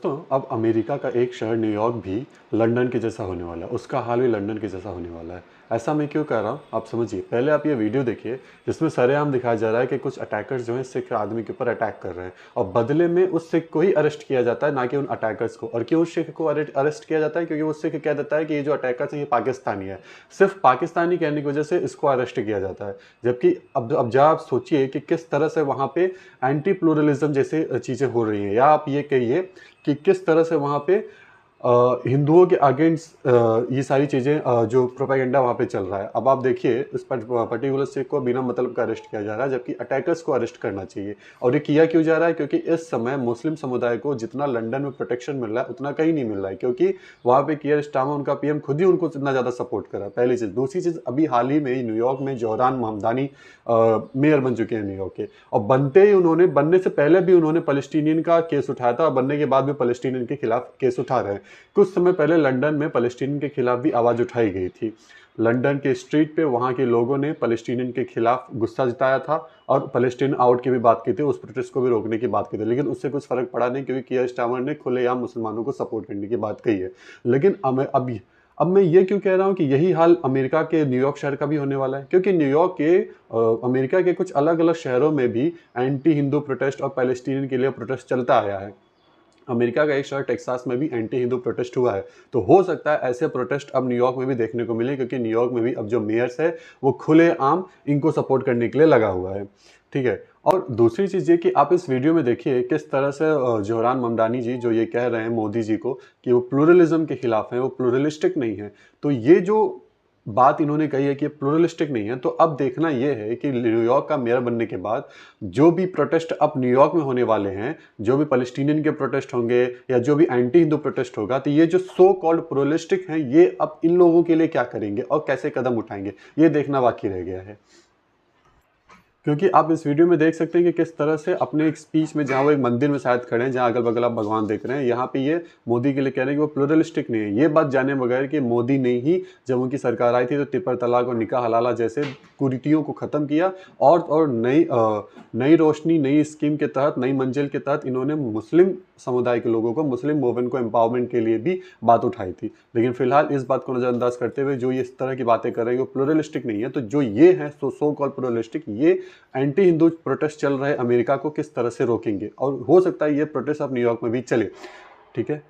दोस्तों, अब अमेरिका का एक शहर न्यूयॉर्क भी लंदन के जैसा होने वाला है। उसका हाल भी लंदन के जैसा होने वाला है। ऐसा मैं क्यों कह रहा हूँ, आप समझिए। पहले आप ये वीडियो देखिए जिसमें सरेआम दिखाया जा रहा है कि कुछ अटैकर्स जो हैं सिख आदमी के ऊपर अटैक कर रहे हैं और बदले में उस सिख को ही अरेस्ट किया जाता है, ना कि उन अटैकर्स को। और क्यों उस सिख को अरेस्ट किया जाता है? क्योंकि वो सिख कह देता है कि ये जो अटैकर्स हैं ये पाकिस्तानी है। सिर्फ पाकिस्तानी कहने की वजह से इसको अरेस्ट किया जाता है। जबकि अब जब आप सोचिए कि किस तरह से वहाँ पे एंटी प्लूरलिज्म जैसे चीज़ें हो रही हैं, या आप ये कहिए कि किस तरह से वहाँ पे हिंदुओं के अगेंस्ट ये सारी चीज़ें जो प्रोपेगेंडा वहाँ पे चल रहा है। अब आप देखिए इस पर्टिकुलर सिख को बिना मतलब का अरेस्ट किया जा रहा है, जबकि अटैकर्स को अरेस्ट करना चाहिए। और ये किया क्यों जा रहा है? क्योंकि इस समय मुस्लिम समुदाय को जितना लंदन में प्रोटेक्शन मिल रहा है उतना कहीं नहीं मिल रहा है, क्योंकि वहाँ पे कियर स्टारमर उनका पीएम खुद ही उनको इतना ज़्यादा सपोर्ट कर रहा है। पहली चीज़। दूसरी चीज़, अभी हाल ही में न्यूयॉर्क में जोहरान महमदानी मेयर बन चुके हैं न्यूयॉर्क के, और बनने से पहले भी उन्होंने पैलेस्टीनियन का केस उठाया था और बनने के बाद भी पैलेस्टीनियन के खिलाफ केस उठा रहे हैं। कुछ समय पहले लंदन में पैलेस्टीनियन के खिलाफ भी आवाज़ उठाई गई थी। लंदन के स्ट्रीट पे वहाँ के लोगों ने पैलेस्टीनियन के खिलाफ गुस्सा जताया था और पैलेस्टीन आउट की भी बात की थी, उस प्रोटेस्ट को भी रोकने की बात की थी। लेकिन उससे कुछ फर्क पड़ा नहीं, क्योंकि कियर स्टारमर ने खुलेआम मुसलमानों को सपोर्ट करने की बात कही है। लेकिन अब मैं ये क्यों कह रहा हूँ कि यही हाल अमेरिका के न्यूयॉर्क शहर का भी होने वाला है? क्योंकि न्यूयॉर्क के अमेरिका के कुछ अलग अलग शहरों में भी एंटी हिंदू प्रोटेस्ट और पैलेस्टीनियन के लिए प्रोटेस्ट चलता आया है। अमेरिका का एक शहर टेक्सास में भी एंटी हिंदू प्रोटेस्ट हुआ है। तो हो सकता है ऐसे प्रोटेस्ट अब न्यूयॉर्क में भी देखने को मिले, क्योंकि न्यूयॉर्क में भी अब जो मेयर्स है वो खुलेआम इनको सपोर्ट करने के लिए लगा हुआ है। ठीक है। और दूसरी चीज़ ये कि आप इस वीडियो में देखिए किस तरह से जोहरान ममदानी जी जो ये कह रहे हैं मोदी जी को कि वो प्लूरलिज्म के खिलाफ हैं, वो प्लूरलिस्टिक नहीं है। तो ये जो बात इन्होंने कही है कि प्लूरलिस्टिक नहीं है, तो अब देखना यह है कि न्यूयॉर्क का मेयर बनने के बाद जो भी प्रोटेस्ट अब न्यूयॉर्क में होने वाले हैं, जो भी पैलेस्टीनियन के प्रोटेस्ट होंगे या जो भी एंटी हिंदू प्रोटेस्ट होगा, तो ये जो सो कॉल्ड प्लूरलिस्टिक हैं ये अब इन लोगों के लिए क्या करेंगे और कैसे कदम उठाएंगे, ये देखना बाकी रह गया है। क्योंकि आप इस वीडियो में देख सकते हैं कि किस तरह से अपने एक स्पीच में, जहाँ वो एक मंदिर में शायद खड़े हैं, जहाँ अगल बगल आप भगवान देख रहे हैं, यहाँ पे ये मोदी के लिए कह रहे हैं कि वो प्लूरलिस्टिक नहीं है। ये बात जाने बगैर कि मोदी ने ही जब उनकी सरकार आई थी तो तिपर तलाक और निकाह हलाला जैसे कुरीतियों को ख़त्म किया और नई रोशनी, नई स्कीम के तहत, नई मंजिल के तहत इन्होंने मुस्लिम समुदाय के लोगों को, मुस्लिम मूवमेंट को एम्पावरमेंट के लिए भी बात उठाई थी। लेकिन फिलहाल इस बात को नज़रअंदाज करते हुए जो ये इस तरह की बातें कर रहे हैं वो प्लूरलिस्टिक नहीं है। तो जो ये हैं सो कॉल्ड प्लूरलिस्टिक, ये एंटी हिंदू प्रोटेस्ट चल रहे अमेरिका को किस तरह से रोकेंगे, और हो सकता है ये प्रोटेस्ट अब न्यूयॉर्क में भी चले। ठीक है।